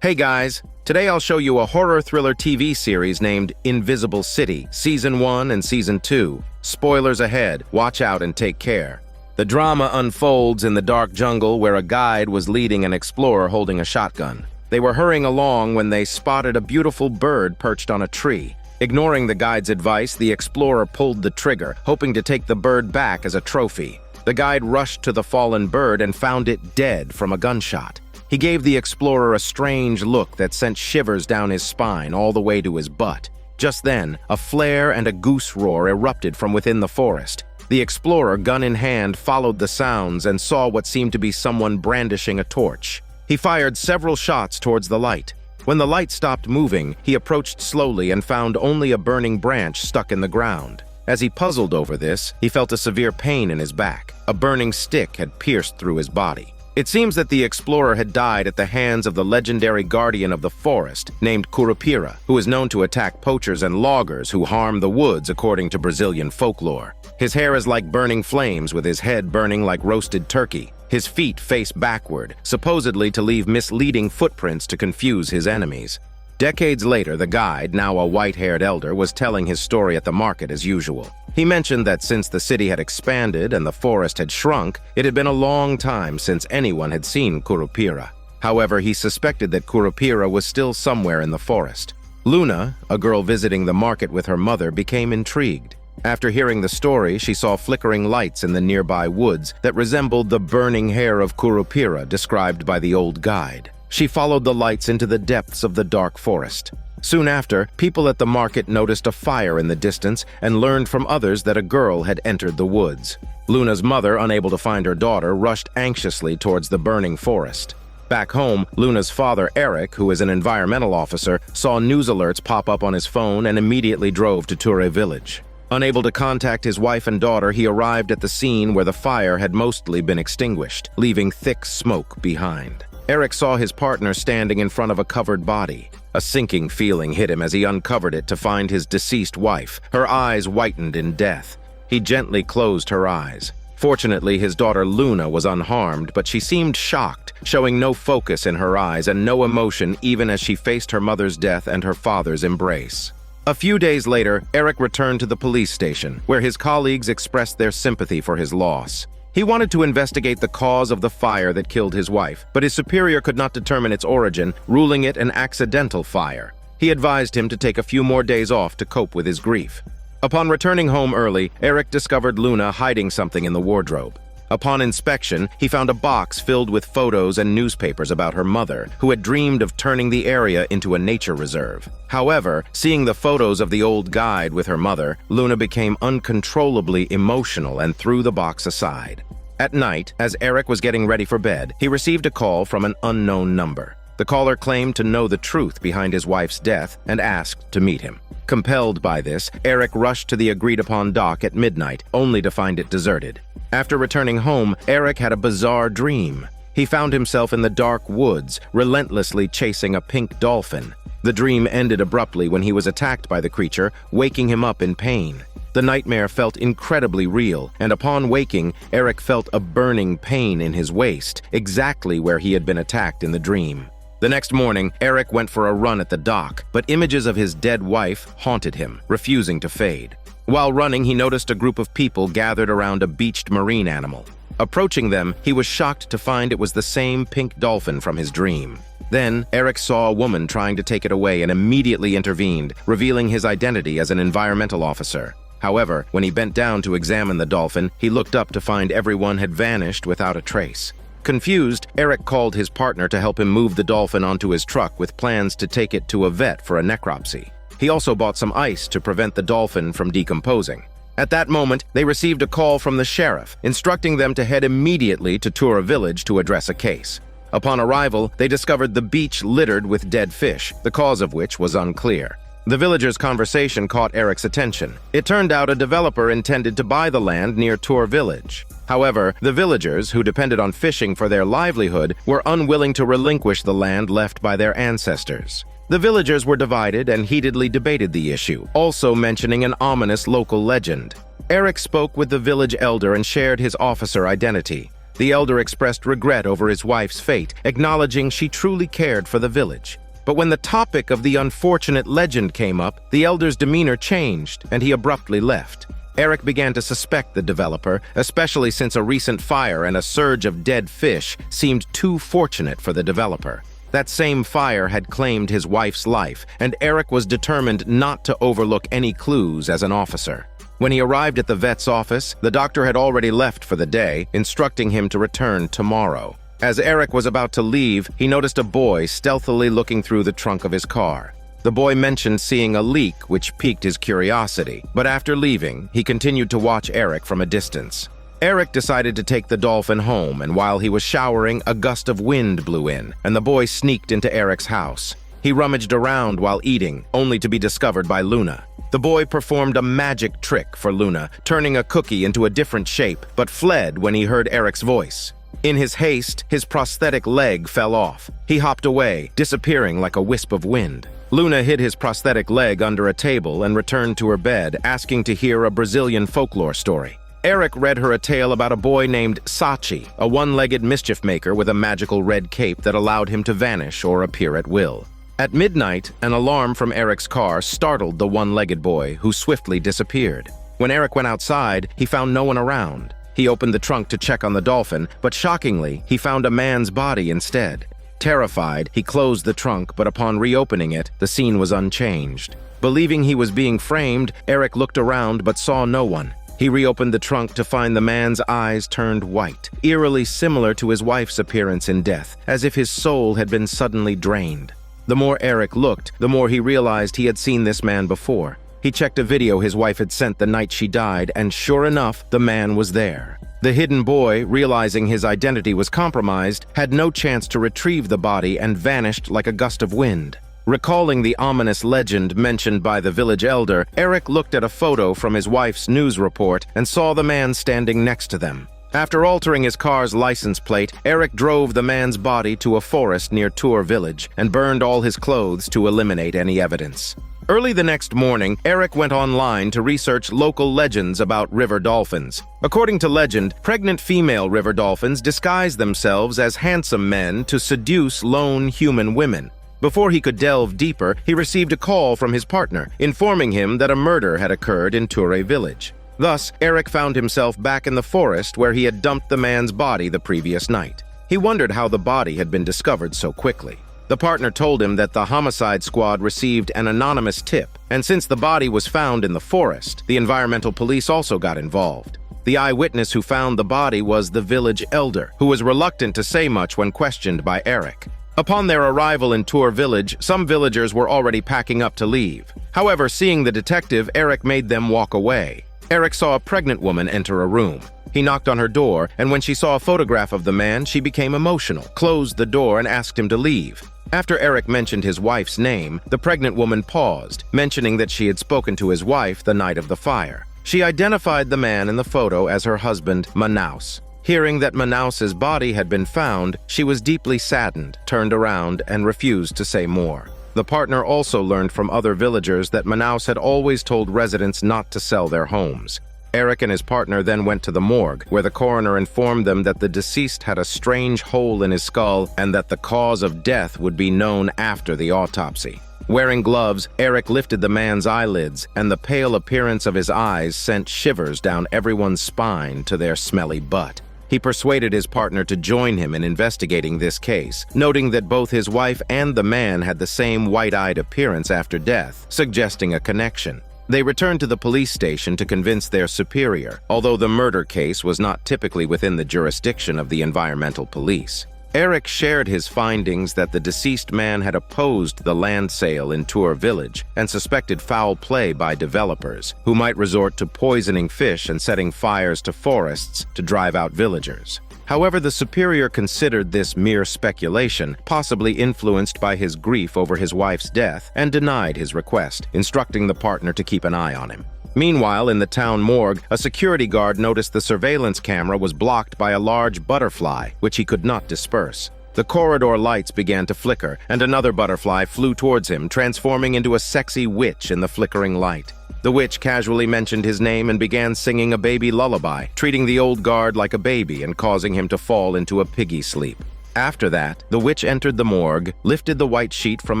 Hey guys, today I'll show you a horror thriller TV series named Invisible City, Season 1 and Season 2. Spoilers ahead, watch out and take care. The drama unfolds in the dark jungle where a guide was leading an explorer holding a shotgun. They were hurrying along when they spotted a beautiful bird perched on a tree. Ignoring the guide's advice, the explorer pulled the trigger, hoping to take the bird back as a trophy. The guide rushed to the fallen bird and found it dead from a gunshot. He gave the explorer a strange look that sent shivers down his spine all the way to his butt. Just then, a flare and a goose roar erupted from within the forest. The explorer, gun in hand, followed the sounds and saw what seemed to be someone brandishing a torch. He fired several shots towards the light. When the light stopped moving, he approached slowly and found only a burning branch stuck in the ground. As he puzzled over this, he felt a severe pain in his back. A burning stick had pierced through his body. It seems that the explorer had died at the hands of the legendary guardian of the forest named Curupira, who is known to attack poachers and loggers who harm the woods according to Brazilian folklore. His hair is like burning flames, with his head burning like roasted turkey. His feet face backward, supposedly to leave misleading footprints to confuse his enemies. Decades later, the guide, now a white-haired elder, was telling his story at the market as usual. He mentioned that since the city had expanded and the forest had shrunk, it had been a long time since anyone had seen Curupira. However, he suspected that Curupira was still somewhere in the forest. Luna, a girl visiting the market with her mother, became intrigued. After hearing the story, she saw flickering lights in the nearby woods that resembled the burning hair of Curupira described by the old guide. She followed the lights into the depths of the dark forest. Soon after, people at the market noticed a fire in the distance and learned from others that a girl had entered the woods. Luna's mother, unable to find her daughter, rushed anxiously towards the burning forest. Back home, Luna's father, Eric, who is an environmental officer, saw news alerts pop up on his phone and immediately drove to Ture village. Unable to contact his wife and daughter, he arrived at the scene where the fire had mostly been extinguished, leaving thick smoke behind. Eric saw his partner standing in front of a covered body. A sinking feeling hit him as he uncovered it to find his deceased wife, her eyes whitened in death. He gently closed her eyes. Fortunately, his daughter Luna was unharmed, but she seemed shocked, showing no focus in her eyes and no emotion even as she faced her mother's death and her father's embrace. A few days later, Eric returned to the police station, where his colleagues expressed their sympathy for his loss. He wanted to investigate the cause of the fire that killed his wife, but his superior could not determine its origin, ruling it an accidental fire. He advised him to take a few more days off to cope with his grief. Upon returning home early, Eric discovered Luna hiding something in the wardrobe. Upon inspection, he found a box filled with photos and newspapers about her mother, who had dreamed of turning the area into a nature reserve. However, seeing the photos of the old guide with her mother, Luna became uncontrollably emotional and threw the box aside. At night, as Eric was getting ready for bed, he received a call from an unknown number. The caller claimed to know the truth behind his wife's death and asked to meet him. Compelled by this, Eric rushed to the agreed-upon dock at midnight, only to find it deserted. After returning home, Eric had a bizarre dream. He found himself in the dark woods, relentlessly chasing a pink dolphin. The dream ended abruptly when he was attacked by the creature, waking him up in pain. The nightmare felt incredibly real, and upon waking, Eric felt a burning pain in his waist, exactly where he had been attacked in the dream. The next morning, Eric went for a run at the dock, but images of his dead wife haunted him, refusing to fade. While running, he noticed a group of people gathered around a beached marine animal. Approaching them, he was shocked to find it was the same pink dolphin from his dream. Then, Eric saw a woman trying to take it away and immediately intervened, revealing his identity as an environmental officer. However, when he bent down to examine the dolphin, he looked up to find everyone had vanished without a trace. Confused, Eric called his partner to help him move the dolphin onto his truck with plans to take it to a vet for a necropsy. He also bought some ice to prevent the dolphin from decomposing. At that moment, they received a call from the sheriff, instructing them to head immediately to Ture village to address a case. Upon arrival, they discovered the beach littered with dead fish, the cause of which was unclear. The villagers' conversation caught Eric's attention. It turned out a developer intended to buy the land near Ture village. However, the villagers, who depended on fishing for their livelihood, were unwilling to relinquish the land left by their ancestors. The villagers were divided and heatedly debated the issue, also mentioning an ominous local legend. Eric spoke with the village elder and shared his officer identity. The elder expressed regret over his wife's fate, acknowledging she truly cared for the village. But when the topic of the unfortunate legend came up, the elder's demeanor changed, and he abruptly left. Eric began to suspect the developer, especially since a recent fire and a surge of dead fish seemed too fortunate for the developer. That same fire had claimed his wife's life, and Eric was determined not to overlook any clues as an officer. When he arrived at the vet's office, the doctor had already left for the day, instructing him to return tomorrow. As Eric was about to leave, he noticed a boy stealthily looking through the trunk of his car. The boy mentioned seeing a leak, which piqued his curiosity, but after leaving, he continued to watch Eric from a distance. Eric decided to take the dolphin home, and while he was showering, a gust of wind blew in, and the boy sneaked into Eric's house. He rummaged around while eating, only to be discovered by Luna. The boy performed a magic trick for Luna, turning a cookie into a different shape, but fled when he heard Eric's voice. In his haste, his prosthetic leg fell off. He hopped away, disappearing like a wisp of wind. Luna hid his prosthetic leg under a table and returned to her bed, asking to hear a Brazilian folklore story. Eric read her a tale about a boy named Sachi, a one-legged mischief maker with a magical red cape that allowed him to vanish or appear at will. At midnight, an alarm from Eric's car startled the one-legged boy, who swiftly disappeared. When Eric went outside, he found no one around. He opened the trunk to check on the dolphin, but shockingly, he found a man's body instead. Terrified, he closed the trunk, but upon reopening it, the scene was unchanged. Believing he was being framed, Eric looked around but saw no one. He reopened the trunk to find the man's eyes turned white, eerily similar to his wife's appearance in death, as if his soul had been suddenly drained. The more Eric looked, the more he realized he had seen this man before. He checked a video his wife had sent the night she died, and sure enough, the man was there. The hidden boy, realizing his identity was compromised, had no chance to retrieve the body and vanished like a gust of wind. Recalling the ominous legend mentioned by the village elder, Eric looked at a photo from his wife's news report and saw the man standing next to them. After altering his car's license plate, Eric drove the man's body to a forest near Tour Village and burned all his clothes to eliminate any evidence. Early the next morning, Eric went online to research local legends about river dolphins. According to legend, pregnant female river dolphins disguise themselves as handsome men to seduce lone human women. Before he could delve deeper, he received a call from his partner, informing him that a murder had occurred in Tour Village. Thus, Eric found himself back in the forest where he had dumped the man's body the previous night. He wondered how the body had been discovered so quickly. The partner told him that the homicide squad received an anonymous tip, and since the body was found in the forest, the environmental police also got involved. The eyewitness who found the body was the village elder, who was reluctant to say much when questioned by Eric. Upon their arrival in Tour Village, some villagers were already packing up to leave. However, seeing the detective, Eric made them walk away. Eric saw a pregnant woman enter a room. He knocked on her door, and when she saw a photograph of the man, she became emotional, closed the door, and asked him to leave. After Eric mentioned his wife's name, the pregnant woman paused, mentioning that she had spoken to his wife the night of the fire. She identified the man in the photo as her husband, Manaus. Hearing that Manaus's body had been found, she was deeply saddened, turned around, and refused to say more. The partner also learned from other villagers that Manaus had always told residents not to sell their homes. Eric and his partner then went to the morgue, where the coroner informed them that the deceased had a strange hole in his skull and that the cause of death would be known after the autopsy. Wearing gloves, Eric lifted the man's eyelids, and the pale appearance of his eyes sent shivers down everyone's spine to their smelly butt. He persuaded his partner to join him in investigating this case, noting that both his wife and the man had the same white-eyed appearance after death, suggesting a connection. They returned to the police station to convince their superior, although the murder case was not typically within the jurisdiction of the environmental police. Eric shared his findings that the deceased man had opposed the land sale in Tour Village and suspected foul play by developers, who might resort to poisoning fish and setting fires to forests to drive out villagers. However, the superior considered this mere speculation, possibly influenced by his grief over his wife's death, and denied his request, instructing the partner to keep an eye on him. Meanwhile, in the town morgue, a security guard noticed the surveillance camera was blocked by a large butterfly, which he could not disperse. The corridor lights began to flicker, and another butterfly flew towards him, transforming into a sexy witch in the flickering light. The witch casually mentioned his name and began singing a baby lullaby, treating the old guard like a baby and causing him to fall into a piggy sleep. After that, the witch entered the morgue, lifted the white sheet from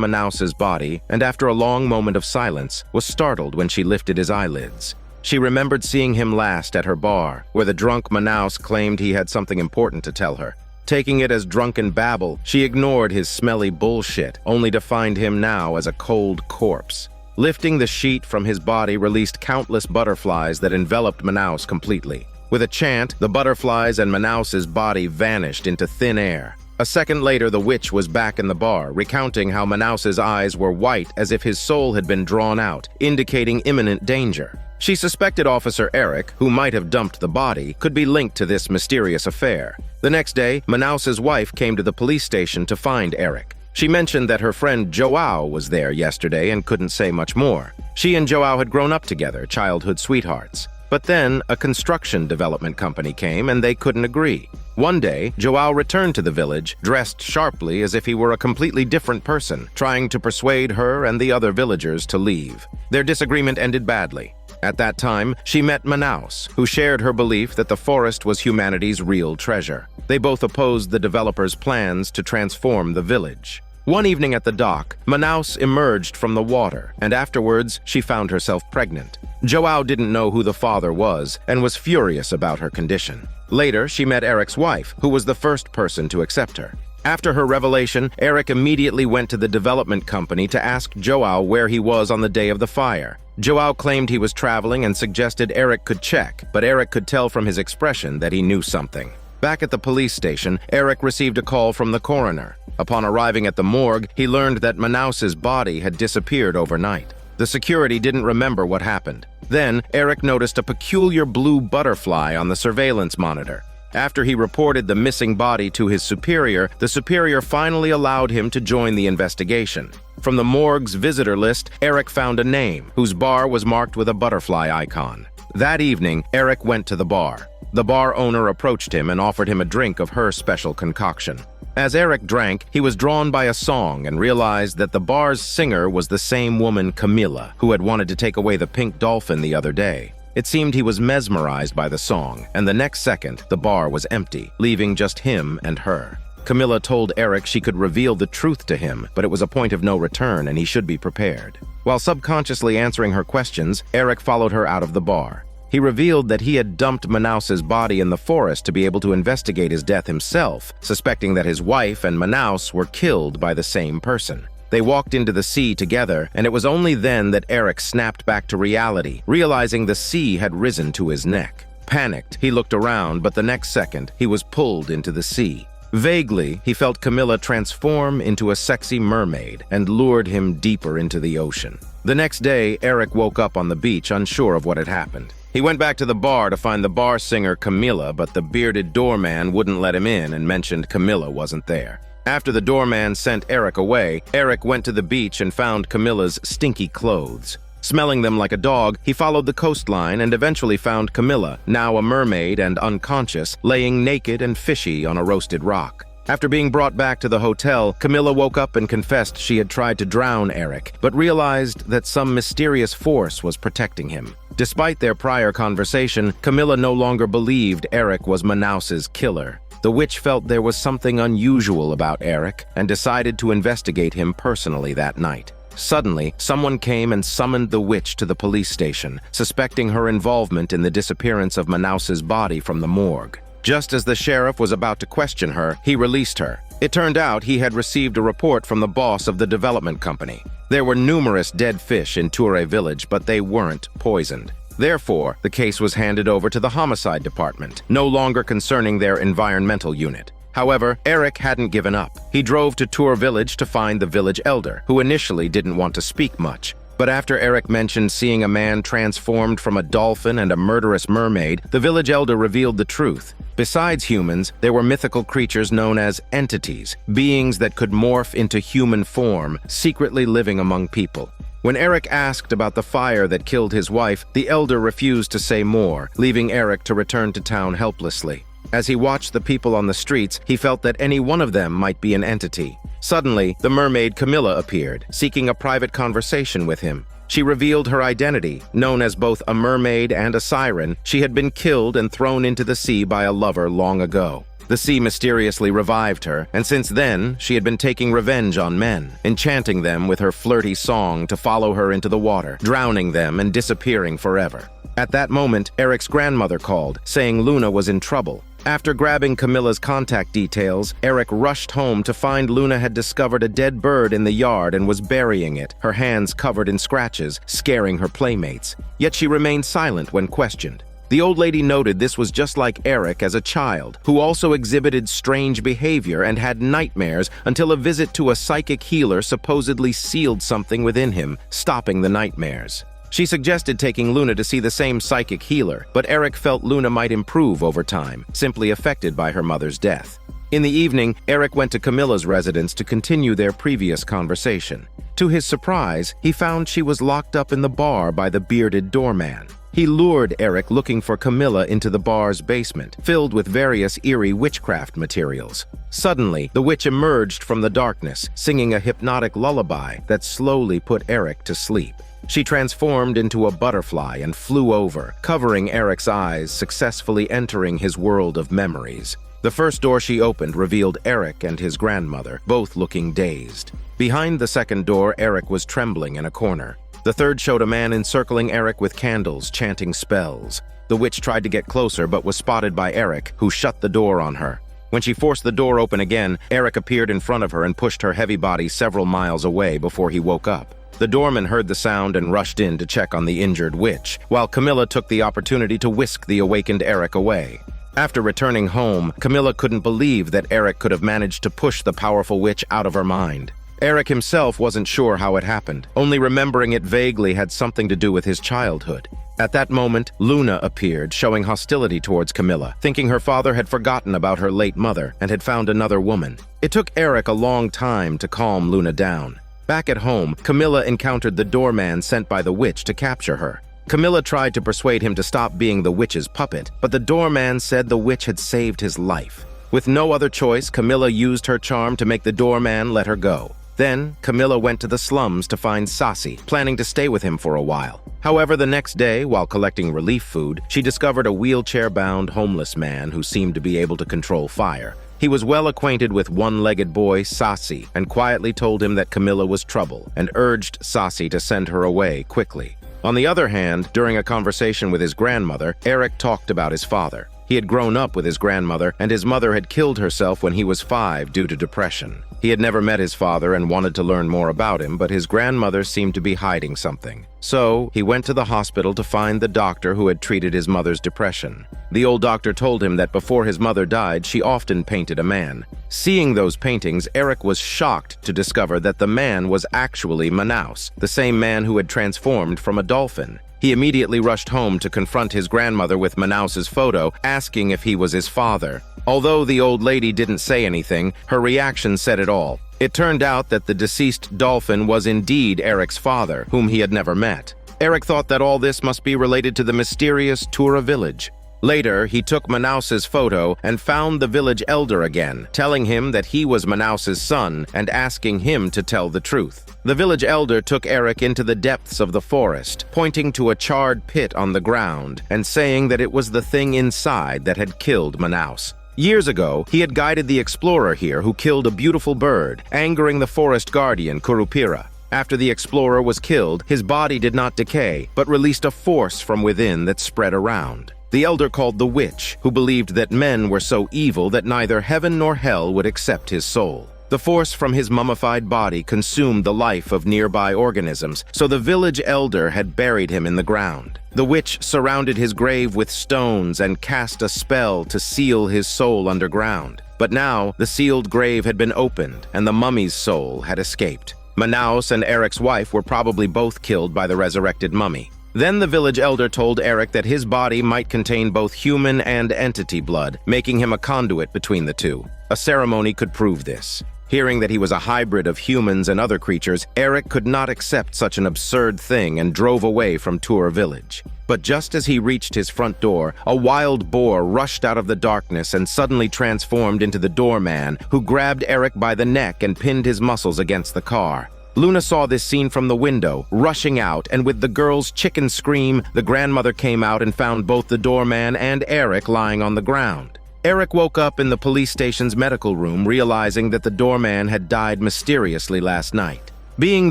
Manaus's body, and after a long moment of silence, was startled when she lifted his eyelids. She remembered seeing him last at her bar, where the drunk Manaus claimed he had something important to tell her. Taking it as drunken babble, she ignored his smelly bullshit, only to find him now as a cold corpse. Lifting the sheet from his body released countless butterflies that enveloped Manaus completely. With a chant, the butterflies and Manaus's body vanished into thin air. A second later, the witch was back in the bar, recounting how Manaus's eyes were white as if his soul had been drawn out, indicating imminent danger. She suspected Officer Eric, who might have dumped the body, could be linked to this mysterious affair. The next day, Manaus's wife came to the police station to find Eric. She mentioned that her friend Joao was there yesterday and couldn't say much more. She and Joao had grown up together, childhood sweethearts. But then, a construction development company came and they couldn't agree. One day, Joao returned to the village, dressed sharply as if he were a completely different person, trying to persuade her and the other villagers to leave. Their disagreement ended badly. At that time, she met Manaus, who shared her belief that the forest was humanity's real treasure. They both opposed the developers' plans to transform the village. One evening at the dock, Manaus emerged from the water, and afterwards, she found herself pregnant. Joao didn't know who the father was and was furious about her condition. Later, she met Eric's wife, who was the first person to accept her. After her revelation, Eric immediately went to the development company to ask Joao where he was on the day of the fire. Joao claimed he was traveling and suggested Eric could check, but Eric could tell from his expression that he knew something. Back at the police station, Eric received a call from the coroner. Upon arriving at the morgue, he learned that Manaus's body had disappeared overnight. The security didn't remember what happened. Then, Eric noticed a peculiar blue butterfly on the surveillance monitor. After he reported the missing body to his superior, the superior finally allowed him to join the investigation. From the morgue's visitor list, Eric found a name, whose bar was marked with a butterfly icon. That evening, Eric went to the bar. The bar owner approached him and offered him a drink of her special concoction. As Eric drank, he was drawn by a song and realized that the bar's singer was the same woman, Camilla, who had wanted to take away the pink dolphin the other day. It seemed he was mesmerized by the song, and the next second, the bar was empty, leaving just him and her. Camilla told Eric she could reveal the truth to him, but it was a point of no return and he should be prepared. While subconsciously answering her questions, Eric followed her out of the bar. He revealed that he had dumped Manaus's body in the forest to be able to investigate his death himself, suspecting that his wife and Manaus were killed by the same person. They walked into the sea together, and it was only then that Eric snapped back to reality, realizing the sea had risen to his neck. Panicked, he looked around, but the next second, he was pulled into the sea. Vaguely, he felt Camilla transform into a sexy mermaid and lured him deeper into the ocean. The next day, Eric woke up on the beach unsure of what had happened. He went back to the bar to find the bar singer Camilla, but the bearded doorman wouldn't let him in and mentioned Camilla wasn't there. After the doorman sent Eric away, Eric went to the beach and found Camilla's stinky clothes. Smelling them like a dog, he followed the coastline and eventually found Camilla, now a mermaid and unconscious, laying naked and fishy on a roasted rock. After being brought back to the hotel, Camilla woke up and confessed she had tried to drown Eric, but realized that some mysterious force was protecting him. Despite their prior conversation, Camilla no longer believed Eric was Manaus's killer. The witch felt there was something unusual about Eric and decided to investigate him personally that night. Suddenly, someone came and summoned the witch to the police station, suspecting her involvement in the disappearance of Manaus's body from the morgue. Just as the sheriff was about to question her, he released her. It turned out he had received a report from the boss of the development company. There were numerous dead fish in Ture village, but they weren't poisoned. Therefore, the case was handed over to the homicide department, no longer concerning their environmental unit. However, Eric hadn't given up. He drove to Ture village to find the village elder, who initially didn't want to speak much. But after Eric mentioned seeing a man transformed from a dolphin and a murderous mermaid, the village elder revealed the truth. Besides humans, there were mythical creatures known as entities, beings that could morph into human form, secretly living among people. When Eric asked about the fire that killed his wife, the elder refused to say more, leaving Eric to return to town helplessly. As he watched the people on the streets, he felt that any one of them might be an entity. Suddenly, the mermaid Camilla appeared, seeking a private conversation with him. She revealed her identity. Known as both a mermaid and a siren, she had been killed and thrown into the sea by a lover long ago. The sea mysteriously revived her, and since then, she had been taking revenge on men, enchanting them with her flirty song to follow her into the water, drowning them and disappearing forever. At that moment, Eric's grandmother called, saying Luna was in trouble. After grabbing Camilla's contact details, Eric rushed home to find Luna had discovered a dead bird in the yard and was burying it, her hands covered in scratches, scaring her playmates. Yet she remained silent when questioned. The old lady noted this was just like Eric as a child, who also exhibited strange behavior and had nightmares until a visit to a psychic healer supposedly sealed something within him, stopping the nightmares. She suggested taking Luna to see the same psychic healer, but Eric felt Luna might improve over time, simply affected by her mother's death. In the evening, Eric went to Camilla's residence to continue their previous conversation. To his surprise, he found she was locked up in the bar by the bearded doorman. He lured Eric looking for Camilla into the bar's basement, filled with various eerie witchcraft materials. Suddenly, the witch emerged from the darkness, singing a hypnotic lullaby that slowly put Eric to sleep. She transformed into a butterfly and flew over, covering Eric's eyes, successfully entering his world of memories. The first door she opened revealed Eric and his grandmother, both looking dazed. Behind the second door, Eric was trembling in a corner. The third showed a man encircling Eric with candles, chanting spells. The witch tried to get closer but was spotted by Eric, who shut the door on her. When she forced the door open again, Eric appeared in front of her and pushed her heavy body several miles away before he woke up. The doorman heard the sound and rushed in to check on the injured witch, while Camilla took the opportunity to whisk the awakened Eric away. After returning home, Camilla couldn't believe that Eric could have managed to push the powerful witch out of her mind. Eric himself wasn't sure how it happened, only remembering it vaguely had something to do with his childhood. At that moment, Luna appeared, showing hostility towards Camilla, thinking her father had forgotten about her late mother and had found another woman. It took Eric a long time to calm Luna down. Back at home, Camilla encountered the doorman sent by the witch to capture her. Camilla tried to persuade him to stop being the witch's puppet, but the doorman said the witch had saved his life. With no other choice, Camilla used her charm to make the doorman let her go. Then, Camilla went to the slums to find Sasi, planning to stay with him for a while. However, the next day, while collecting relief food, she discovered a wheelchair-bound homeless man who seemed to be able to control fire. He was well acquainted with one-legged boy, Sasi, and quietly told him that Camilla was trouble, and urged Sasi to send her away quickly. On the other hand, during a conversation with his grandmother, Eric talked about his father. He had grown up with his grandmother, and his mother had killed herself when he was 5 due to depression. He had never met his father and wanted to learn more about him, but his grandmother seemed to be hiding something. So, he went to the hospital to find the doctor who had treated his mother's depression. The old doctor told him that before his mother died, she often painted a man. Seeing those paintings, Eric was shocked to discover that the man was actually Manaus, the same man who had transformed from a dolphin. He immediately rushed home to confront his grandmother with Manaus's photo, asking if he was his father. Although the old lady didn't say anything, her reaction said it all. It turned out that the deceased dolphin was indeed Eric's father, whom he had never met. Eric thought that all this must be related to the mysterious Tura village. Later, he took Manaus's photo and found the village elder again, telling him that he was Manaus's son and asking him to tell the truth. The village elder took Eric into the depths of the forest, pointing to a charred pit on the ground and saying that it was the thing inside that had killed Manaus. Years ago, he had guided the explorer here who killed a beautiful bird, angering the forest guardian, Curupira. After the explorer was killed, his body did not decay, but released a force from within that spread around. The elder called the witch, who believed that men were so evil that neither heaven nor hell would accept his soul. The force from his mummified body consumed the life of nearby organisms, so the village elder had buried him in the ground. The witch surrounded his grave with stones and cast a spell to seal his soul underground. But now, the sealed grave had been opened, and the mummy's soul had escaped. Manaus and Eric's wife were probably both killed by the resurrected mummy. Then the village elder told Eric that his body might contain both human and entity blood, making him a conduit between the two. A ceremony could prove this. Hearing that he was a hybrid of humans and other creatures, Eric could not accept such an absurd thing and drove away from Tura village. But just as he reached his front door, a wild boar rushed out of the darkness and suddenly transformed into the doorman, who grabbed Eric by the neck and pinned his muscles against the car. Luna saw this scene from the window, rushing out, and with the girl's chicken scream, the grandmother came out and found both the doorman and Eric lying on the ground. Eric woke up in the police station's medical room, realizing that the doorman had died mysteriously last night. Being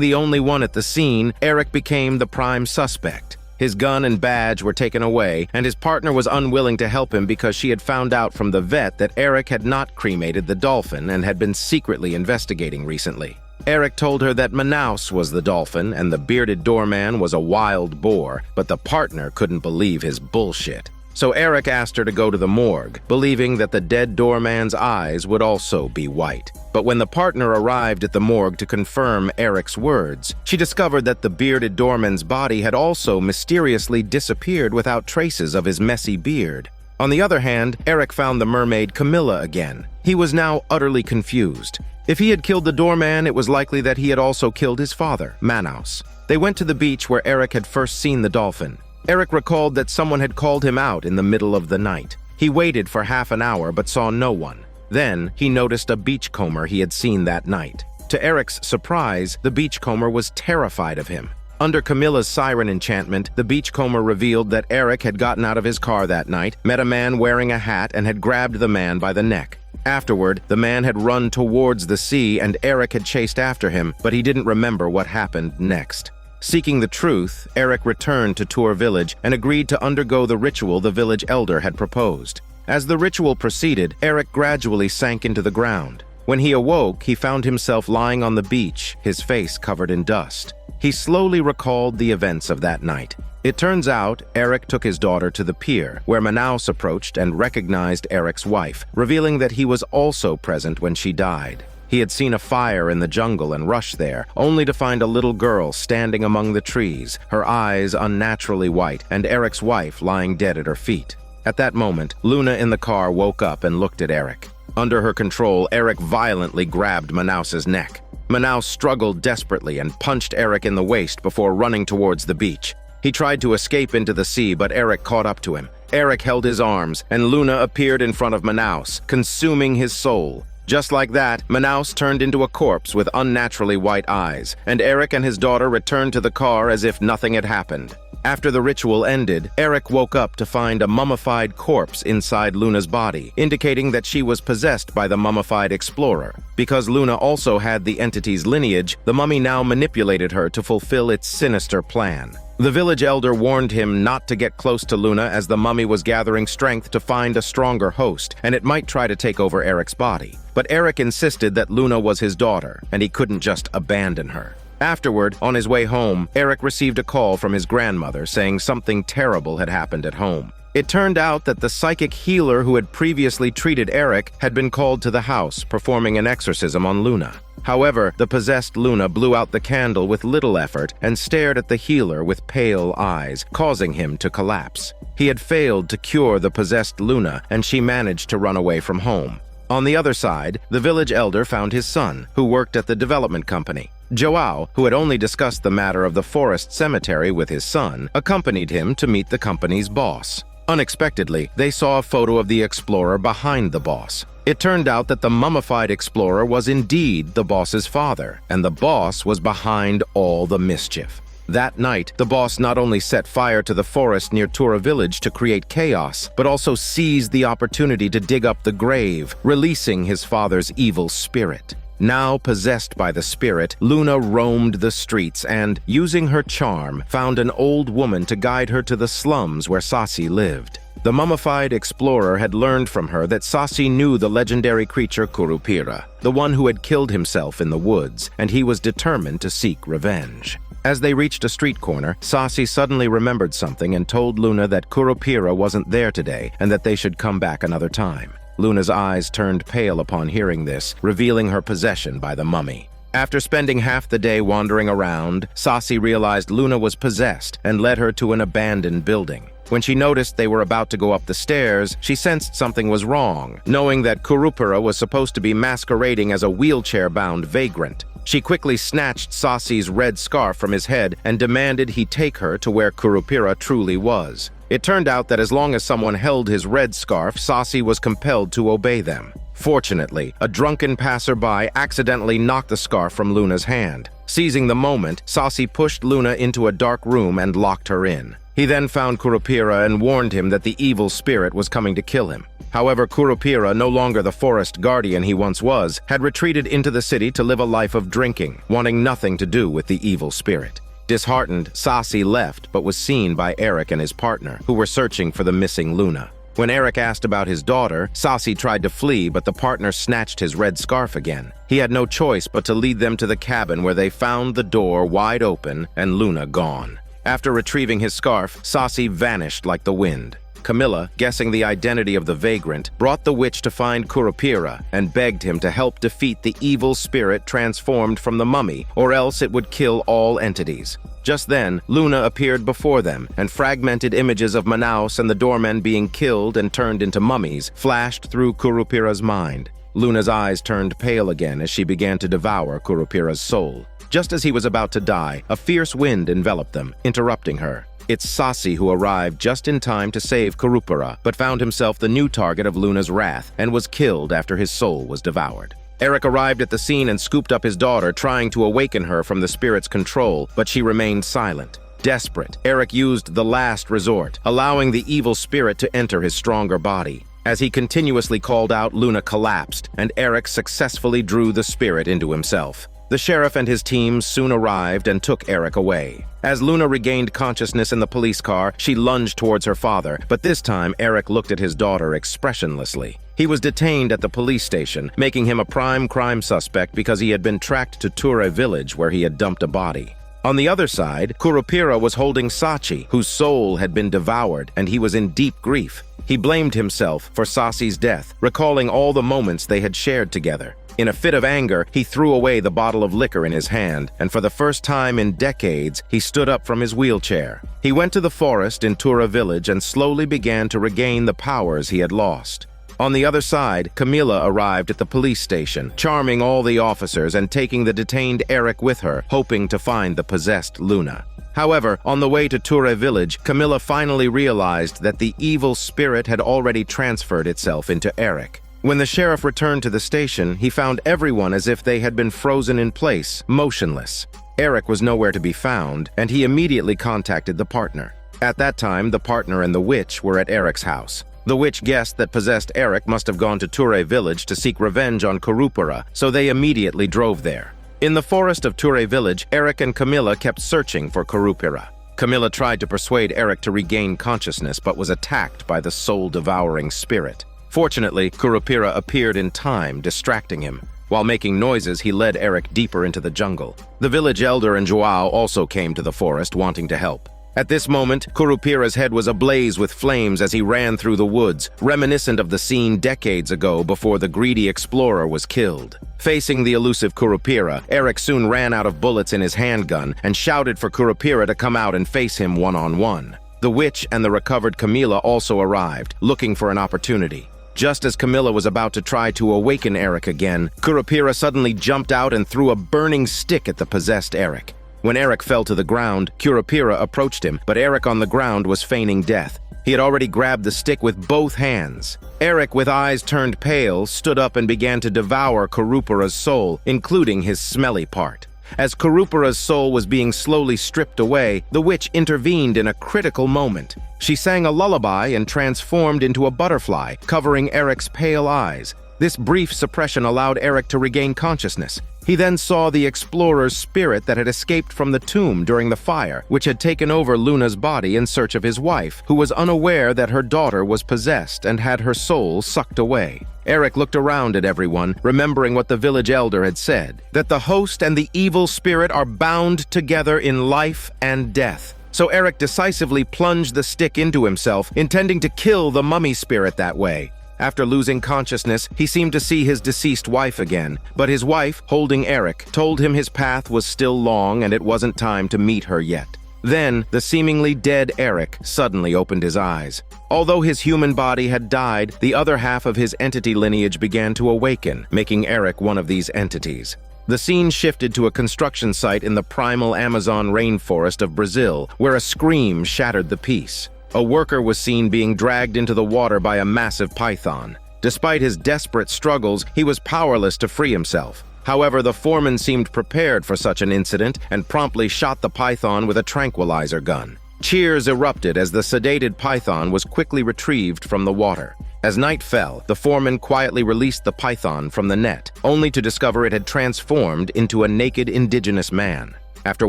the only one at the scene, Eric became the prime suspect. His gun and badge were taken away, and his partner was unwilling to help him because she had found out from the vet that Eric had not cremated the dolphin and had been secretly investigating recently. Eric told her that Manaus was the dolphin and the bearded doorman was a wild boar, but the partner couldn't believe his bullshit. So Eric asked her to go to the morgue, believing that the dead doorman's eyes would also be white. But when the partner arrived at the morgue to confirm Eric's words, she discovered that the bearded doorman's body had also mysteriously disappeared without traces of his messy beard. On the other hand, Eric found the mermaid Camilla again. He was now utterly confused. If he had killed the doorman, it was likely that he had also killed his father, Manaus. They went to the beach where Eric had first seen the dolphin. Eric recalled that someone had called him out in the middle of the night. He waited for half an hour but saw no one. Then, he noticed a beachcomber he had seen that night. To Eric's surprise, the beachcomber was terrified of him. Under Camilla's siren enchantment, the beachcomber revealed that Eric had gotten out of his car that night, met a man wearing a hat, and had grabbed the man by the neck. Afterward, the man had run towards the sea and Eric had chased after him, but he didn't remember what happened next. Seeking the truth, Eric returned to Tour Village and agreed to undergo the ritual the village elder had proposed. As the ritual proceeded, Eric gradually sank into the ground. When he awoke, he found himself lying on the beach, his face covered in dust. He slowly recalled the events of that night. It turns out, Eric took his daughter to the pier, where Manaus approached and recognized Eric's wife, revealing that he was also present when she died. He had seen a fire in the jungle and rushed there, only to find a little girl standing among the trees, her eyes unnaturally white, and Eric's wife lying dead at her feet. At that moment, Luna in the car woke up and looked at Eric. Under her control, Eric violently grabbed Manaus's neck. Manaus struggled desperately and punched Eric in the waist before running towards the beach. He tried to escape into the sea, but Eric caught up to him. Eric held his arms, and Luna appeared in front of Manaus, consuming his soul. Just like that, Manaus turned into a corpse with unnaturally white eyes, and Eric and his daughter returned to the car as if nothing had happened. After the ritual ended, Eric woke up to find a mummified corpse inside Luna's body, indicating that she was possessed by the mummified explorer. Because Luna also had the entity's lineage, the mummy now manipulated her to fulfill its sinister plan. The village elder warned him not to get close to Luna as the mummy was gathering strength to find a stronger host, and it might try to take over Eric's body. But Eric insisted that Luna was his daughter, and he couldn't just abandon her. Afterward, on his way home, Eric received a call from his grandmother saying something terrible had happened at home. It turned out that the psychic healer who had previously treated Eric had been called to the house, performing an exorcism on Luna. However, the possessed Luna blew out the candle with little effort and stared at the healer with pale eyes, causing him to collapse. He had failed to cure the possessed Luna, and she managed to run away from home. On the other side, the village elder found his son, who worked at the development company. Joao, who had only discussed the matter of the forest cemetery with his son, accompanied him to meet the company's boss. Unexpectedly, they saw a photo of the explorer behind the boss. It turned out that the mummified explorer was indeed the boss's father, and the boss was behind all the mischief. That night, the boss not only set fire to the forest near Tura village to create chaos, but also seized the opportunity to dig up the grave, releasing his father's evil spirit. Now possessed by the spirit, Luna roamed the streets and, using her charm, found an old woman to guide her to the slums where Sasi lived. The mummified explorer had learned from her that Sasi knew the legendary creature Curupira, the one who had killed himself in the woods, and he was determined to seek revenge. As they reached a street corner, Sasi suddenly remembered something and told Luna that Curupira wasn't there today and that they should come back another time. Luna's eyes turned pale upon hearing this, revealing her possession by the mummy. After spending half the day wandering around, Sasi realized Luna was possessed and led her to an abandoned building. When she noticed they were about to go up the stairs, she sensed something was wrong, knowing that Curupira was supposed to be masquerading as a wheelchair-bound vagrant. She quickly snatched Sasi's red scarf from his head and demanded he take her to where Kurupira truly was. It turned out that as long as someone held his red scarf, Sasi was compelled to obey them. Fortunately, a drunken passerby accidentally knocked the scarf from Luna's hand. Seizing the moment, Sasi pushed Luna into a dark room and locked her in. He then found Kurupira and warned him that the evil spirit was coming to kill him. However, Kurupira, no longer the forest guardian he once was, had retreated into the city to live a life of drinking, wanting nothing to do with the evil spirit. Disheartened, Sasi left but was seen by Eric and his partner, who were searching for the missing Luna. When Eric asked about his daughter, Sasi tried to flee, but the partner snatched his red scarf again. He had no choice but to lead them to the cabin where they found the door wide open and Luna gone. After retrieving his scarf, Sasi vanished like the wind. Camilla, guessing the identity of the vagrant, brought the witch to find Kurupira and begged him to help defeat the evil spirit transformed from the mummy, or else it would kill all entities. Just then, Luna appeared before them, and fragmented images of Manaus and the doormen being killed and turned into mummies flashed through Kurupira's mind. Luna's eyes turned pale again as she began to devour Kurupira's soul. Just as he was about to die, a fierce wind enveloped them, interrupting her. It's Sasi who arrived just in time to save Kurupira, but found himself the new target of Luna's wrath and was killed after his soul was devoured. Eric arrived at the scene and scooped up his daughter, trying to awaken her from the spirit's control, but she remained silent. Desperate, Eric used the last resort, allowing the evil spirit to enter his stronger body. As he continuously called out, Luna collapsed, and Eric successfully drew the spirit into himself. The sheriff and his team soon arrived and took Eric away. As Luna regained consciousness in the police car, she lunged towards her father, but this time Eric looked at his daughter expressionlessly. He was detained at the police station, making him a prime crime suspect because he had been tracked to Ture village where he had dumped a body. On the other side, Kurupira was holding Sachi, whose soul had been devoured, and he was in deep grief. He blamed himself for Sasi's death, recalling all the moments they had shared together. In a fit of anger, he threw away the bottle of liquor in his hand, and for the first time in decades, he stood up from his wheelchair. He went to the forest in Tura village and slowly began to regain the powers he had lost. On the other side, Camilla arrived at the police station, charming all the officers and taking the detained Eric with her, hoping to find the possessed Luna. However, on the way to Ture village, Camilla finally realized that the evil spirit had already transferred itself into Eric. When the sheriff returned to the station, he found everyone as if they had been frozen in place, motionless. Eric was nowhere to be found, and he immediately contacted the partner. At that time, the partner and the witch were at Eric's house. The witch guessed that possessed Eric must have gone to Ture village to seek revenge on Kurupira, so they immediately drove there. In the forest of Ture village, Eric and Camilla kept searching for Kurupira. Camilla tried to persuade Eric to regain consciousness, but was attacked by the soul-devouring spirit. Fortunately, Kurupira appeared in time, distracting him. While making noises, he led Eric deeper into the jungle. The village elder and Joao also came to the forest, wanting to help. At this moment, Kurupira's head was ablaze with flames as he ran through the woods, reminiscent of the scene decades ago before the greedy explorer was killed. Facing the elusive Kurupira, Eric soon ran out of bullets in his handgun and shouted for Kurupira to come out and face him one-on-one. The witch and the recovered Camilla also arrived, looking for an opportunity. Just as Camilla was about to try to awaken Eric again, Kurupira suddenly jumped out and threw a burning stick at the possessed Eric. When Eric fell to the ground, Kurupira approached him, but Eric on the ground was feigning death. He had already grabbed the stick with both hands. Eric, with eyes turned pale, stood up and began to devour Kurupira's soul, including his smelly part. As Kurupira's soul was being slowly stripped away, the witch intervened in a critical moment. She sang a lullaby and transformed into a butterfly, covering Eric's pale eyes. This brief suppression allowed Eric to regain consciousness. He then saw the explorer's spirit that had escaped from the tomb during the fire, which had taken over Luna's body in search of his wife, who was unaware that her daughter was possessed and had her soul sucked away. Eric looked around at everyone, remembering what the village elder had said, that the host and the evil spirit are bound together in life and death. So Eric decisively plunged the stick into himself, intending to kill the mummy spirit that way. After losing consciousness, he seemed to see his deceased wife again, but his wife, holding Eric, told him his path was still long and it wasn't time to meet her yet. Then, the seemingly dead Eric suddenly opened his eyes. Although his human body had died, the other half of his entity lineage began to awaken, making Eric one of these entities. The scene shifted to a construction site in the primal Amazon rainforest of Brazil, where a scream shattered the peace. A worker was seen being dragged into the water by a massive python. Despite his desperate struggles, he was powerless to free himself. However, the foreman seemed prepared for such an incident and promptly shot the python with a tranquilizer gun. Cheers erupted as the sedated python was quickly retrieved from the water. As night fell, the foreman quietly released the python from the net, only to discover it had transformed into a naked indigenous man. After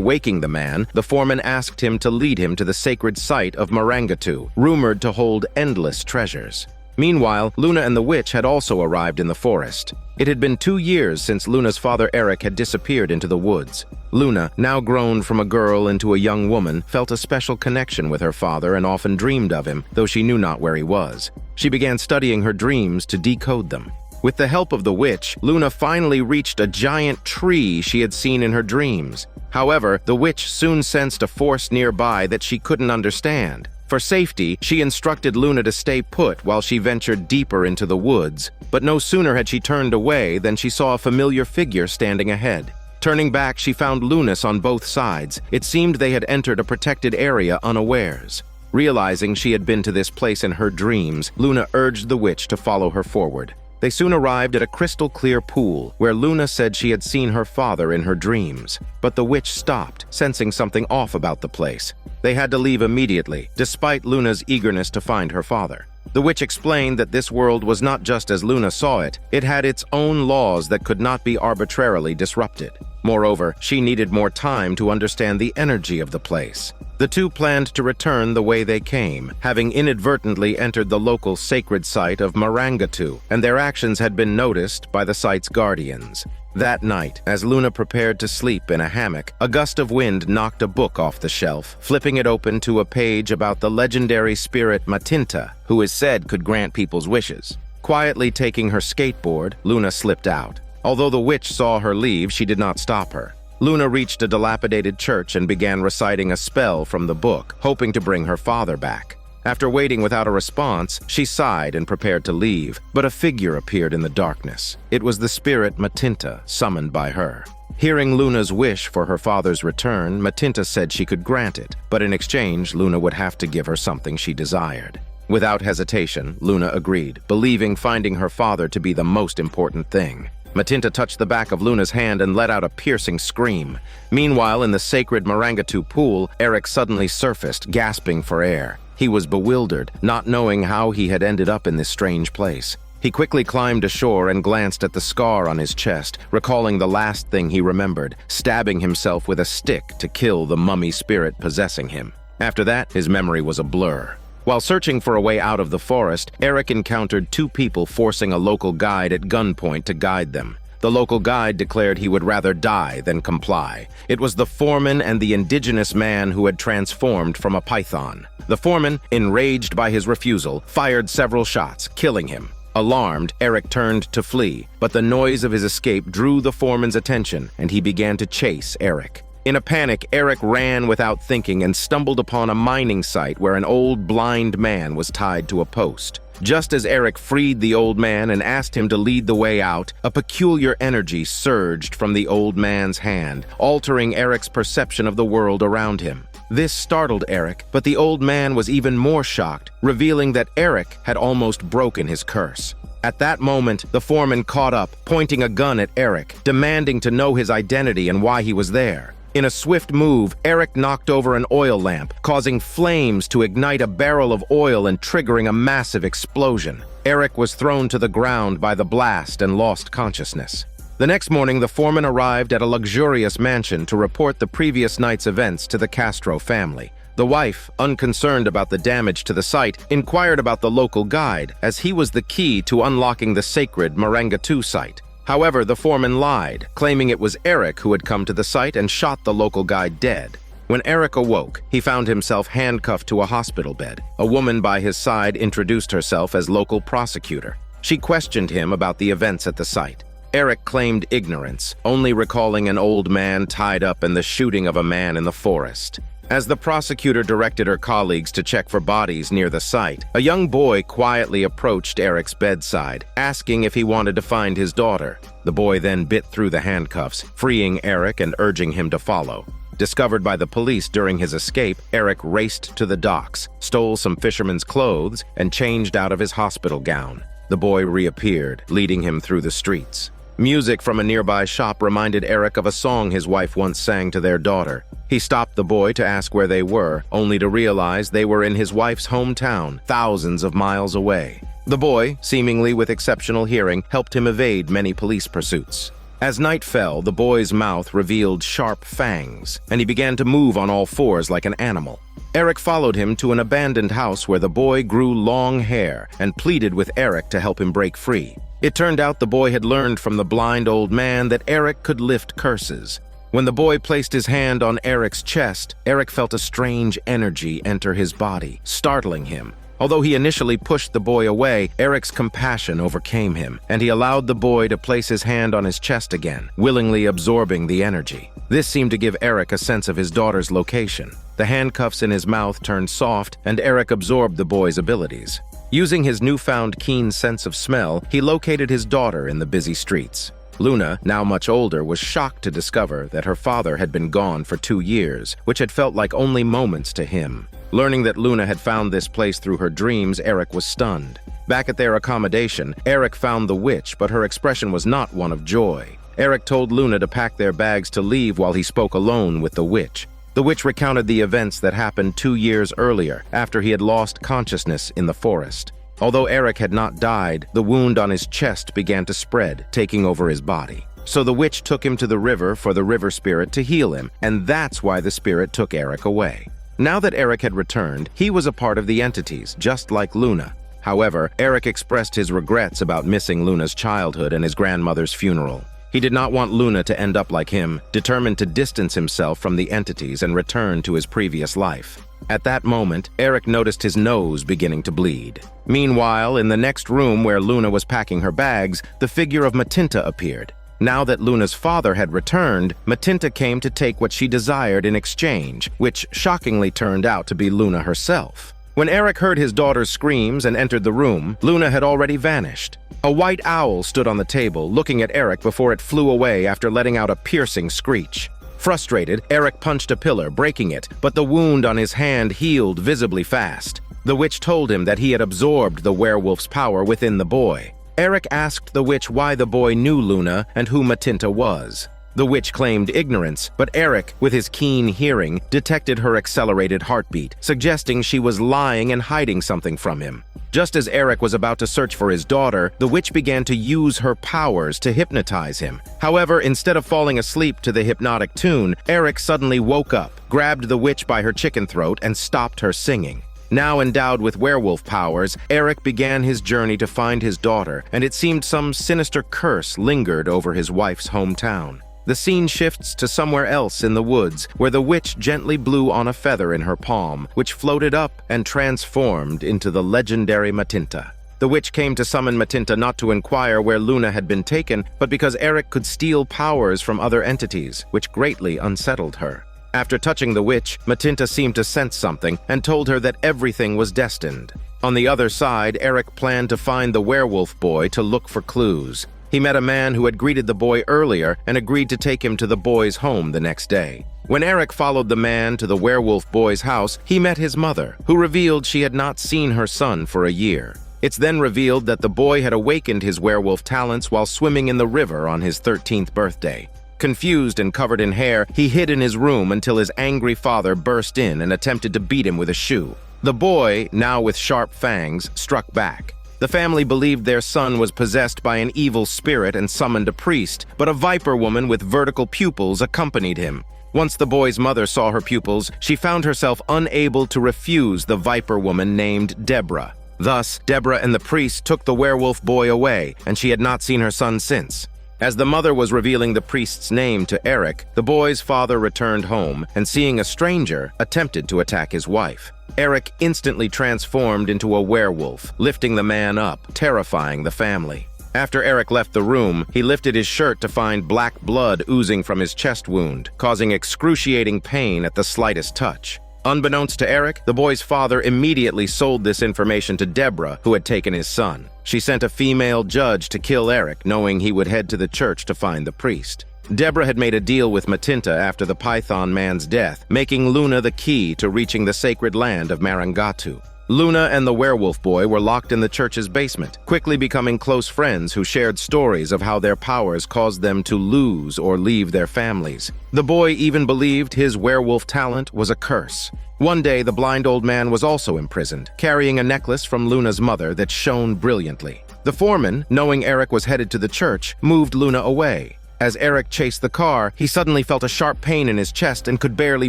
waking the man, the foreman asked him to lead him to the sacred site of Mangatu, rumored to hold endless treasures. Meanwhile, Luna and the witch had also arrived in the forest. It had been 2 years since Luna's father Eric had disappeared into the woods. Luna, now grown from a girl into a young woman, felt a special connection with her father and often dreamed of him, though she knew not where he was. She began studying her dreams to decode them. With the help of the witch, Luna finally reached a giant tree she had seen in her dreams. However, the witch soon sensed a force nearby that she couldn't understand. For safety, she instructed Luna to stay put while she ventured deeper into the woods. But no sooner had she turned away than she saw a familiar figure standing ahead. Turning back, she found Lunas on both sides. It seemed they had entered a protected area unawares. Realizing she had been to this place in her dreams, Luna urged the witch to follow her forward. They soon arrived at a crystal-clear pool, where Luna said she had seen her father in her dreams. But the witch stopped, sensing something off about the place. They had to leave immediately, despite Luna's eagerness to find her father. The witch explained that this world was not just as Luna saw it, it had its own laws that could not be arbitrarily disrupted. Moreover, she needed more time to understand the energy of the place. The two planned to return the way they came, having inadvertently entered the local sacred site of Mangatu, and their actions had been noticed by the site's guardians. That night, as Luna prepared to sleep in a hammock, a gust of wind knocked a book off the shelf, flipping it open to a page about the legendary spirit Matinta, who is said could grant people's wishes. Quietly taking her skateboard, Luna slipped out. Although the witch saw her leave, she did not stop her. Luna reached a dilapidated church and began reciting a spell from the book, hoping to bring her father back. After waiting without a response, she sighed and prepared to leave, but a figure appeared in the darkness. It was the spirit Matinta, summoned by her. Hearing Luna's wish for her father's return, Matinta said she could grant it, but in exchange, Luna would have to give her something she desired. Without hesitation, Luna agreed, believing finding her father to be the most important thing. Matinta touched the back of Luna's hand and let out a piercing scream. Meanwhile, in the sacred Mangatu pool, Eric suddenly surfaced, gasping for air. He was bewildered, not knowing how he had ended up in this strange place. He quickly climbed ashore and glanced at the scar on his chest, recalling the last thing he remembered, stabbing himself with a stick to kill the mummy spirit possessing him. After that, his memory was a blur. While searching for a way out of the forest, Eric encountered 2 people forcing a local guide at gunpoint to guide them. The local guide declared he would rather die than comply. It was the foreman and the indigenous man who had transformed from a python. The foreman, enraged by his refusal, fired several shots, killing him. Alarmed, Eric turned to flee, but the noise of his escape drew the foreman's attention, and he began to chase Eric. In a panic, Eric ran without thinking and stumbled upon a mining site where an old blind man was tied to a post. Just as Eric freed the old man and asked him to lead the way out, a peculiar energy surged from the old man's hand, altering Eric's perception of the world around him. This startled Eric, but the old man was even more shocked, revealing that Eric had almost broken his curse. At that moment, the foreman caught up, pointing a gun at Eric, demanding to know his identity and why he was there. In a swift move, Eric knocked over an oil lamp, causing flames to ignite a barrel of oil and triggering a massive explosion. Eric was thrown to the ground by the blast and lost consciousness. The next morning, the foreman arrived at a luxurious mansion to report the previous night's events to the Castro family. The wife, unconcerned about the damage to the site, inquired about the local guide, as he was the key to unlocking the sacred Mangatu site. However, the foreman lied, claiming it was Eric who had come to the site and shot the local guide dead. When Eric awoke, he found himself handcuffed to a hospital bed. A woman by his side introduced herself as local prosecutor. She questioned him about the events at the site. Eric claimed ignorance, only recalling an old man tied up in the shooting of a man in the forest. As the prosecutor directed her colleagues to check for bodies near the site, a young boy quietly approached Eric's bedside, asking if he wanted to find his daughter. The boy then bit through the handcuffs, freeing Eric and urging him to follow. Discovered by the police during his escape, Eric raced to the docks, stole some fisherman's clothes, and changed out of his hospital gown. The boy reappeared, leading him through the streets. Music from a nearby shop reminded Eric of a song his wife once sang to their daughter. He stopped the boy to ask where they were, only to realize they were in his wife's hometown, thousands of miles away. The boy, seemingly with exceptional hearing, helped him evade many police pursuits. As night fell, the boy's mouth revealed sharp fangs, and he began to move on all fours like an animal. Eric followed him to an abandoned house where the boy grew long hair and pleaded with Eric to help him break free. It turned out the boy had learned from the blind old man that Eric could lift curses. When the boy placed his hand on Eric's chest, Eric felt a strange energy enter his body, startling him. Although he initially pushed the boy away, Eric's compassion overcame him, and he allowed the boy to place his hand on his chest again, willingly absorbing the energy. This seemed to give Eric a sense of his daughter's location. The handcuffs in his mouth turned soft, and Eric absorbed the boy's abilities. Using his newfound keen sense of smell, he located his daughter in the busy streets. Luna, now much older, was shocked to discover that her father had been gone for 2 years, which had felt like only moments to him. Learning that Luna had found this place through her dreams, Eric was stunned. Back at their accommodation, Eric found the witch, but her expression was not one of joy. Eric told Luna to pack their bags to leave while he spoke alone with the witch. The witch recounted the events that happened 2 years earlier, after he had lost consciousness in the forest. Although Eric had not died, the wound on his chest began to spread, taking over his body. So the witch took him to the river for the river spirit to heal him, and that's why the spirit took Eric away. Now that Eric had returned, he was a part of the entities, just like Luna. However, Eric expressed his regrets about missing Luna's childhood and his grandmother's funeral. He did not want Luna to end up like him, determined to distance himself from the entities and return to his previous life. At that moment, Eric noticed his nose beginning to bleed. Meanwhile, in the next room where Luna was packing her bags, the figure of Matinta appeared. Now that Luna's father had returned, Matinta came to take what she desired in exchange, which shockingly turned out to be Luna herself. When Eric heard his daughter's screams and entered the room, Luna had already vanished. A white owl stood on the table, looking at Eric before it flew away after letting out a piercing screech. Frustrated, Eric punched a pillar, breaking it, but the wound on his hand healed visibly fast. The witch told him that he had absorbed the werewolf's power within the boy. Eric asked the witch why the boy knew Luna and who Matinta was. The witch claimed ignorance, but Eric, with his keen hearing, detected her accelerated heartbeat, suggesting she was lying and hiding something from him. Just as Eric was about to search for his daughter, the witch began to use her powers to hypnotize him. However, instead of falling asleep to the hypnotic tune, Eric suddenly woke up, grabbed the witch by her chicken throat, and stopped her singing. Now endowed with werewolf powers, Eric began his journey to find his daughter, and it seemed some sinister curse lingered over his wife's hometown. The scene shifts to somewhere else in the woods, where the witch gently blew on a feather in her palm, which floated up and transformed into the legendary Matinta. The witch came to summon Matinta not to inquire where Luna had been taken, but because Eric could steal powers from other entities, which greatly unsettled her. After touching the witch, Matinta seemed to sense something and told her that everything was destined. On the other side, Eric planned to find the werewolf boy to look for clues. He met a man who had greeted the boy earlier and agreed to take him to the boy's home the next day. When Eric followed the man to the werewolf boy's house, he met his mother, who revealed she had not seen her son for a year. It's then revealed that the boy had awakened his werewolf talents while swimming in the river on his 13th birthday. Confused and covered in hair, he hid in his room until his angry father burst in and attempted to beat him with a shoe. The boy, now with sharp fangs, struck back. The family believed their son was possessed by an evil spirit and summoned a priest, but a viper woman with vertical pupils accompanied him. Once the boy's mother saw her pupils, she found herself unable to refuse the viper woman named Deborah. Thus, Deborah and the priest took the werewolf boy away, and she had not seen her son since. As the mother was revealing the priest's name to Eric, the boy's father returned home and, seeing a stranger, attempted to attack his wife. Eric instantly transformed into a werewolf, lifting the man up, terrifying the family. After Eric left the room, he lifted his shirt to find black blood oozing from his chest wound, causing excruciating pain at the slightest touch. Unbeknownst to Eric, the boy's father immediately sold this information to Deborah, who had taken his son. She sent a female judge to kill Eric, knowing he would head to the church to find the priest. Deborah had made a deal with Matinta after the Python man's death, making Luna the key to reaching the sacred land of Mangatu. Luna and the werewolf boy were locked in the church's basement, quickly becoming close friends who shared stories of how their powers caused them to lose or leave their families. The boy even believed his werewolf talent was a curse. One day, the blind old man was also imprisoned, carrying a necklace from Luna's mother that shone brilliantly. The foreman, knowing Eric was headed to the church, moved Luna away. As Eric chased the car, he suddenly felt a sharp pain in his chest and could barely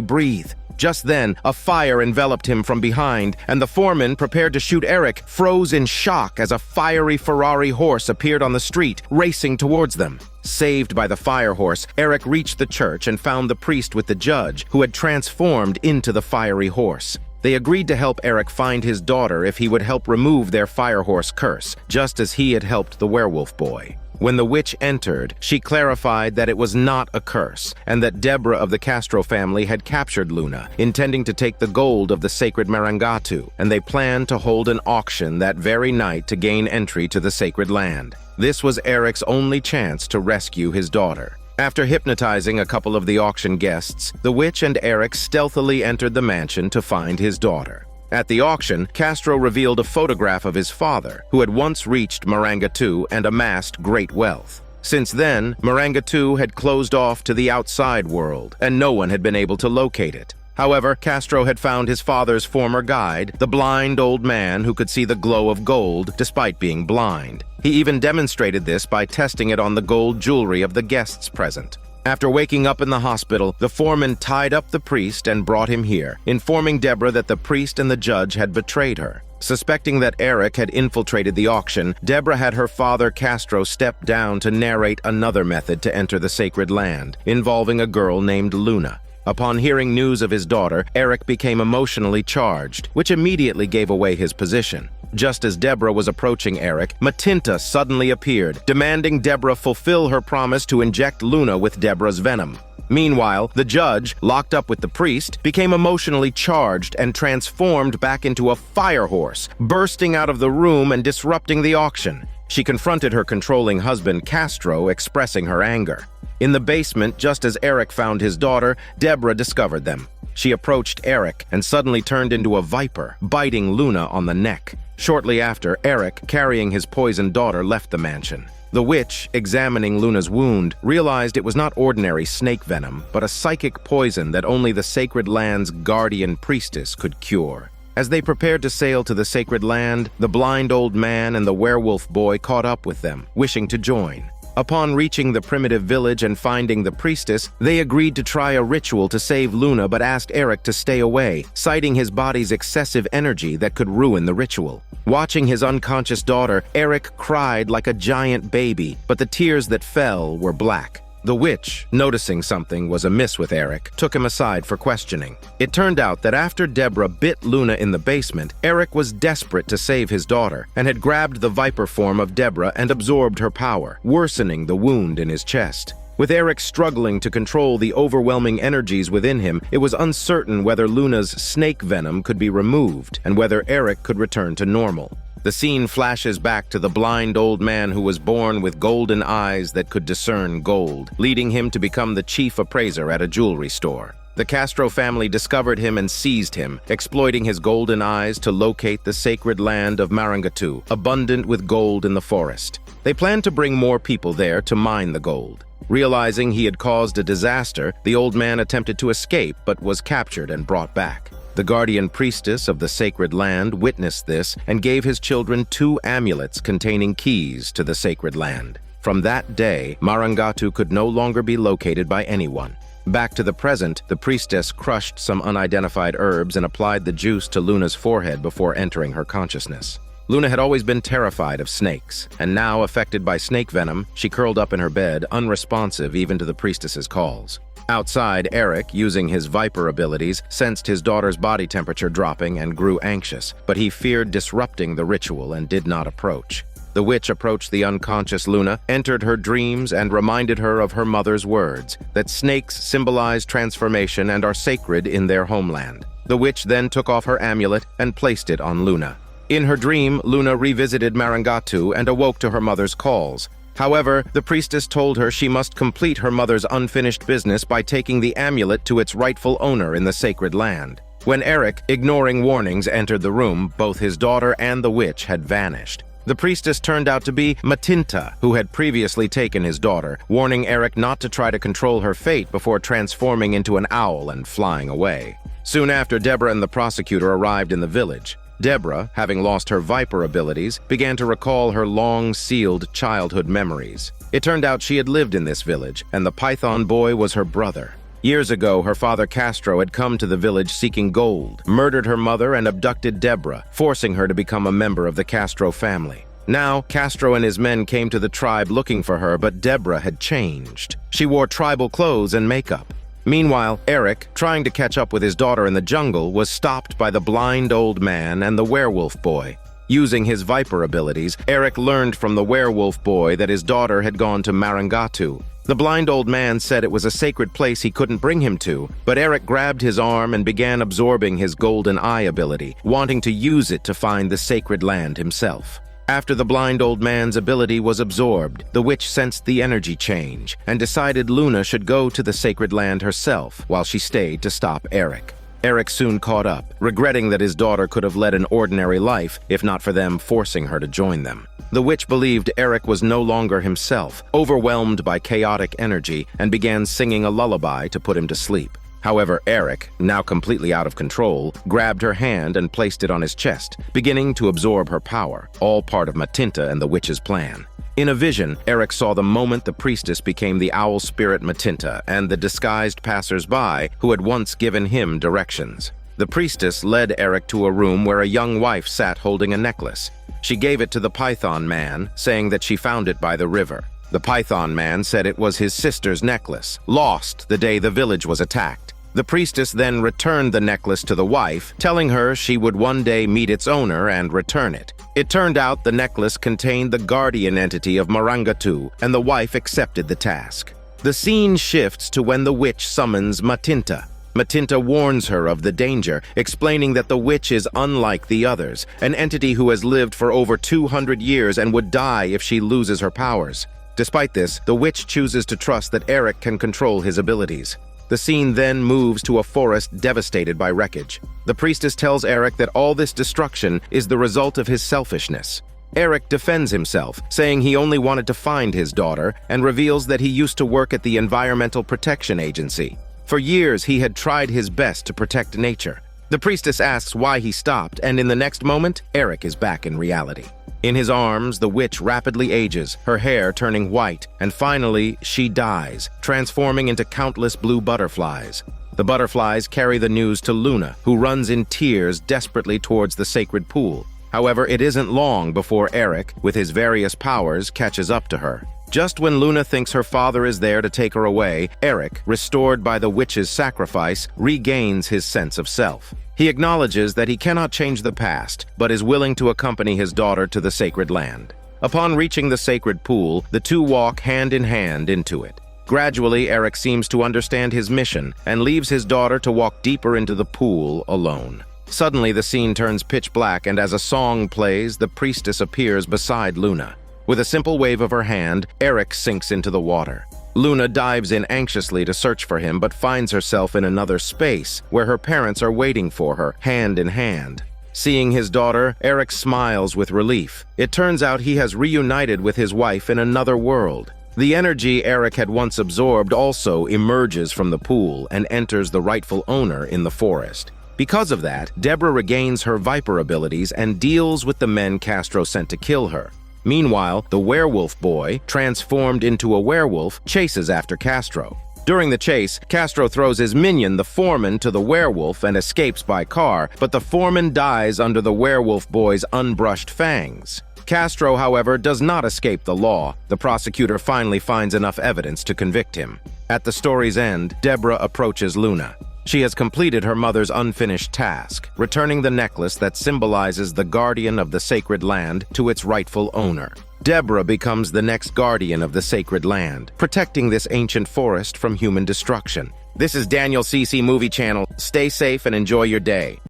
breathe. Just then, a fire enveloped him from behind, and the foreman, prepared to shoot Eric, froze in shock as a fiery Ferrari horse appeared on the street, racing towards them. Saved by the fire horse, Eric reached the church and found the priest with the judge, who had transformed into the fiery horse. They agreed to help Eric find his daughter if he would help remove their fire horse curse, just as he had helped the werewolf boy. When the witch entered, she clarified that it was not a curse, and that Deborah of the Castro family had captured Luna, intending to take the gold of the sacred Mangatu, and they planned to hold an auction that very night to gain entry to the sacred land. This was Eric's only chance to rescue his daughter. After hypnotizing a couple of the auction guests, the witch and Eric stealthily entered the mansion to find his daughter. At the auction, Castro revealed a photograph of his father, who had once reached Mangatu and amassed great wealth. Since then, Mangatu had closed off to the outside world, and no one had been able to locate it. However, Castro had found his father's former guide, the blind old man who could see the glow of gold despite being blind. He even demonstrated this by testing it on the gold jewelry of the guests present. After waking up in the hospital, the foreman tied up the priest and brought him here, informing Deborah that the priest and the judge had betrayed her. Suspecting that Eric had infiltrated the auction, Deborah had her father Castro step down to narrate another method to enter the sacred land, involving a girl named Luna. Upon hearing news of his daughter, Eric became emotionally charged, which immediately gave away his position. Just as Deborah was approaching Eric, Matinta suddenly appeared, demanding Deborah fulfill her promise to inject Luna with Deborah's venom. Meanwhile, the judge, locked up with the priest, became emotionally charged and transformed back into a fire horse, bursting out of the room and disrupting the auction. She confronted her controlling husband, Castro, expressing her anger. In the basement, just as Eric found his daughter, Deborah discovered them. She approached Eric and suddenly turned into a viper, biting Luna on the neck. Shortly after, Eric, carrying his poisoned daughter, left the mansion. The witch, examining Luna's wound, realized it was not ordinary snake venom, but a psychic poison that only the sacred land's guardian priestess could cure. As they prepared to sail to the sacred land, the blind old man and the werewolf boy caught up with them, wishing to join. Upon reaching the primitive village and finding the priestess, they agreed to try a ritual to save Luna but asked Eric to stay away, citing his body's excessive energy that could ruin the ritual. Watching his unconscious daughter, Eric cried like a giant baby, but the tears that fell were black. The witch, noticing something was amiss with Eric, took him aside for questioning. It turned out that after Deborah bit Luna in the basement, Eric was desperate to save his daughter and had grabbed the viper form of Deborah and absorbed her power, worsening the wound in his chest. With Eric struggling to control the overwhelming energies within him, it was uncertain whether Luna's snake venom could be removed and whether Eric could return to normal. The scene flashes back to the blind old man who was born with golden eyes that could discern gold, leading him to become the chief appraiser at a jewelry store. The Castro family discovered him and seized him, exploiting his golden eyes to locate the sacred land of Mangatu, abundant with gold in the forest. They planned to bring more people there to mine the gold. Realizing he had caused a disaster, the old man attempted to escape but was captured and brought back. The guardian priestess of the sacred land witnessed this and gave his children 2 amulets containing keys to the sacred land. From that day, Mangatu could no longer be located by anyone. Back to the present, the priestess crushed some unidentified herbs and applied the juice to Luna's forehead before entering her consciousness. Luna had always been terrified of snakes, and now, affected by snake venom, she curled up in her bed, unresponsive even to the priestess's calls. Outside, Eric, using his viper abilities, sensed his daughter's body temperature dropping and grew anxious, but he feared disrupting the ritual and did not approach. The witch approached the unconscious Luna, entered her dreams, and reminded her of her mother's words, that snakes symbolize transformation and are sacred in their homeland. The witch then took off her amulet and placed it on Luna. In her dream, Luna revisited Mangatu and awoke to her mother's calls. However, the priestess told her she must complete her mother's unfinished business by taking the amulet to its rightful owner in the sacred land. When Eric, ignoring warnings, entered the room, both his daughter and the witch had vanished. The priestess turned out to be Matinta, who had previously taken his daughter, warning Eric not to try to control her fate before transforming into an owl and flying away. Soon after, Deborah and the prosecutor arrived in the village. Deborah, having lost her viper abilities, began to recall her long-sealed childhood memories. It turned out she had lived in this village, and the Python boy was her brother. Years ago, her father Castro had come to the village seeking gold, murdered her mother, and abducted Deborah, forcing her to become a member of the Castro family. Now, Castro and his men came to the tribe looking for her, but Deborah had changed. She wore tribal clothes and makeup. Meanwhile, Eric, trying to catch up with his daughter in the jungle, was stopped by the blind old man and the werewolf boy. Using his viper abilities, Eric learned from the werewolf boy that his daughter had gone to Mangatu. The blind old man said it was a sacred place he couldn't bring him to, but Eric grabbed his arm and began absorbing his golden eye ability, wanting to use it to find the sacred land himself. After the blind old man's ability was absorbed, the witch sensed the energy change and decided Luna should go to the sacred land herself while she stayed to stop Eric. Eric soon caught up, regretting that his daughter could have led an ordinary life if not for them forcing her to join them. The witch believed Eric was no longer himself, overwhelmed by chaotic energy, and began singing a lullaby to put him to sleep. However, Eric, now completely out of control, grabbed her hand and placed it on his chest, beginning to absorb her power, all part of Matinta and the witch's plan. In a vision, Eric saw the moment the priestess became the owl spirit Matinta and the disguised passers-by who had once given him directions. The priestess led Eric to a room where a young wife sat holding a necklace. She gave it to the Python man, saying that she found it by the river. The Python man said it was his sister's necklace, lost the day the village was attacked. The priestess then returned the necklace to the wife, telling her she would one day meet its owner and return it. It turned out the necklace contained the guardian entity of Mangatu, and the wife accepted the task. The scene shifts to when the witch summons Matinta. Matinta warns her of the danger, explaining that the witch is unlike the others, an entity who has lived for over 200 years and would die if she loses her powers. Despite this, the witch chooses to trust that Eric can control his abilities. The scene then moves to a forest devastated by wreckage. The priestess tells Eric that all this destruction is the result of his selfishness. Eric defends himself, saying he only wanted to find his daughter, and reveals that he used to work at the Environmental Protection Agency. For years, he had tried his best to protect nature. The priestess asks why he stopped, and in the next moment, Eric is back in reality. In his arms, the witch rapidly ages, her hair turning white, and finally, she dies, transforming into countless blue butterflies. The butterflies carry the news to Luna, who runs in tears desperately towards the sacred pool. However, it isn't long before Eric, with his various powers, catches up to her. Just when Luna thinks her father is there to take her away, Eric, restored by the witch's sacrifice, regains his sense of self. He acknowledges that he cannot change the past, but is willing to accompany his daughter to the sacred land. Upon reaching the sacred pool, the two walk hand in hand into it. Gradually, Eric seems to understand his mission and leaves his daughter to walk deeper into the pool alone. Suddenly, the scene turns pitch black, and as a song plays, the priestess appears beside Luna. With a simple wave of her hand, Eric sinks into the water. Luna dives in anxiously to search for him, but finds herself in another space where her parents are waiting for her, hand in hand. Seeing his daughter, Eric smiles with relief. It turns out he has reunited with his wife in another world. The energy Eric had once absorbed also emerges from the pool and enters the rightful owner in the forest. Because of that, Deborah regains her viper abilities and deals with the men Castro sent to kill her. Meanwhile, the werewolf boy, transformed into a werewolf, chases after Castro. During the chase, Castro throws his minion, the foreman, to the werewolf and escapes by car, but the foreman dies under the werewolf boy's unbrushed fangs. Castro, however, does not escape the law. The prosecutor finally finds enough evidence to convict him. At the story's end, Deborah approaches Luna. She has completed her mother's unfinished task, returning the necklace that symbolizes the guardian of the sacred land to its rightful owner. Deborah becomes the next guardian of the sacred land, protecting this ancient forest from human destruction. This is Daniel CC Movie Channel. Stay safe and enjoy your day.